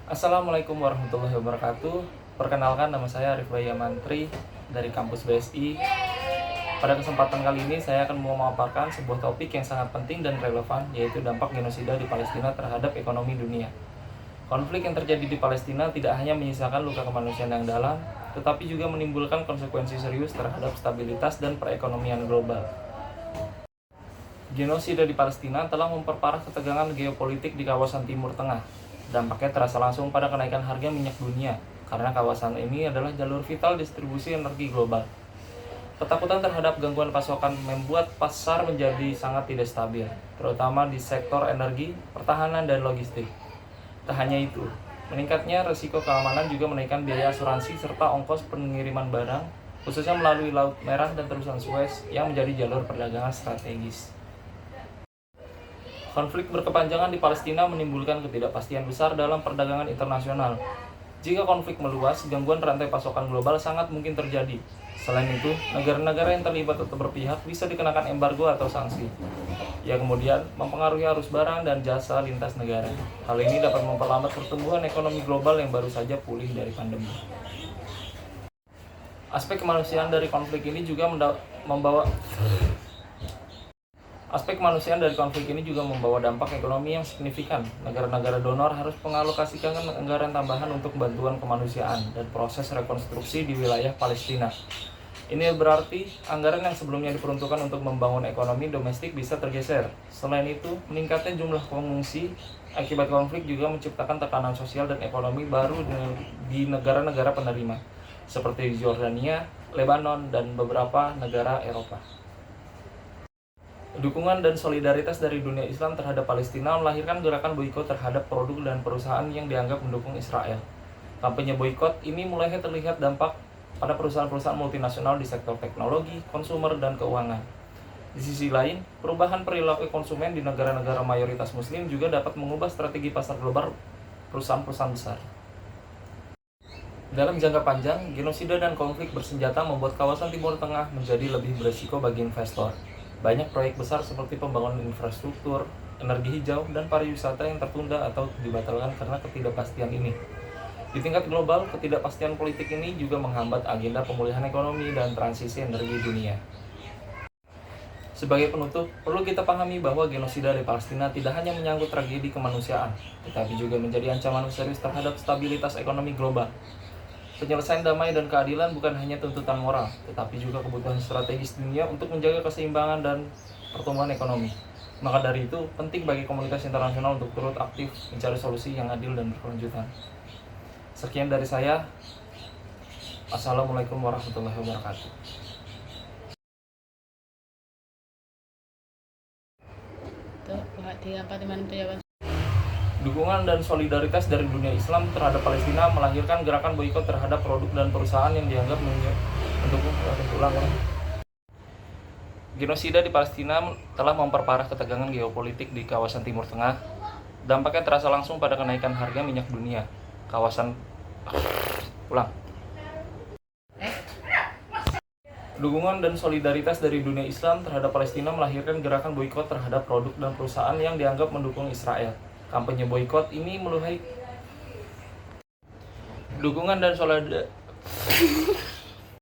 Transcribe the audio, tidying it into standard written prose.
Assalamualaikum warahmatullahi wabarakatuh. Perkenalkan, nama saya Arif Baya Mantri dari kampus BSI. Pada kesempatan kali ini saya akan memaparkan sebuah topik yang sangat penting dan relevan, yaitu dampak genosida di Palestina terhadap ekonomi dunia. Konflik yang terjadi di Palestina tidak hanya menyisakan luka kemanusiaan yang dalam, tetapi juga menimbulkan konsekuensi serius terhadap stabilitas dan perekonomian global. Genosida di Palestina telah memperparah ketegangan geopolitik di kawasan Timur Tengah. Dampaknya terasa langsung pada kenaikan harga minyak dunia, karena kawasan ini adalah jalur vital distribusi energi global. Ketakutan terhadap gangguan pasokan membuat pasar menjadi sangat tidak stabil, terutama di sektor energi, pertahanan, dan logistik. Tak hanya itu, meningkatnya risiko keamanan juga menaikkan biaya asuransi serta ongkos pengiriman barang, khususnya melalui Laut Merah dan Terusan Suez yang menjadi jalur perdagangan strategis. Konflik berkepanjangan di Palestina menimbulkan ketidakpastian besar dalam perdagangan internasional. Jika konflik meluas, gangguan rantai pasokan global sangat mungkin terjadi. Selain itu, negara-negara yang terlibat atau berpihak bisa dikenakan embargo atau sanksi, yang kemudian mempengaruhi arus barang dan jasa lintas negara. Hal ini dapat memperlambat pertumbuhan ekonomi global yang baru saja pulih dari pandemi. Aspek kemanusiaan dari konflik ini juga membawa dampak ekonomi yang signifikan. Negara-negara donor harus mengalokasikan anggaran tambahan untuk bantuan kemanusiaan dan proses rekonstruksi di wilayah Palestina. Ini berarti anggaran yang sebelumnya diperuntukkan untuk membangun ekonomi domestik bisa tergeser. Selain itu, meningkatnya jumlah pengungsi akibat konflik juga menciptakan tekanan sosial dan ekonomi baru di negara-negara penerima, seperti Jordania, Lebanon, dan beberapa negara Eropa. Dukungan dan solidaritas dari dunia Islam terhadap Palestina melahirkan gerakan boikot terhadap produk dan perusahaan yang dianggap mendukung Israel. Kampanye boikot ini mulai terlihat dampak pada perusahaan-perusahaan multinasional di sektor teknologi, konsumer, dan keuangan. Di sisi lain, perubahan perilaku konsumen di negara-negara mayoritas Muslim juga dapat mengubah strategi pasar global perusahaan-perusahaan besar. Dalam jangka panjang, genosida dan konflik bersenjata membuat kawasan Timur Tengah menjadi lebih beresiko bagi investor. Banyak proyek besar seperti pembangunan infrastruktur, energi hijau, dan pariwisata yang tertunda atau dibatalkan karena ketidakpastian ini. Di tingkat global, ketidakpastian politik ini juga menghambat agenda pemulihan ekonomi dan transisi energi dunia. Sebagai penutup, perlu kita pahami bahwa genosida di Palestina tidak hanya menyangkut tragedi kemanusiaan, tetapi juga menjadi ancaman serius terhadap stabilitas ekonomi global. Penyelesaian damai dan keadilan bukan hanya tuntutan moral, tetapi juga kebutuhan strategis dunia untuk menjaga keseimbangan dan pertumbuhan ekonomi. Maka dari itu, penting bagi komunitas internasional untuk turut aktif mencari solusi yang adil dan berkelanjutan. Sekian dari saya. Assalamualaikum warahmatullahi wabarakatuh. Dukungan dan solidaritas dari dunia Islam terhadap Palestina melahirkan gerakan boikot terhadap produk dan perusahaan yang dianggap mendukung genosida di Palestina telah memperparah ketegangan geopolitik di kawasan Timur Tengah. Dampaknya terasa langsung pada kenaikan harga minyak dunia. Dukungan dan solidaritas dari dunia Islam terhadap Palestina melahirkan gerakan boikot terhadap produk dan perusahaan yang dianggap mendukung Israel. Kampanye boikot ini meluai dukungan dan solidaritas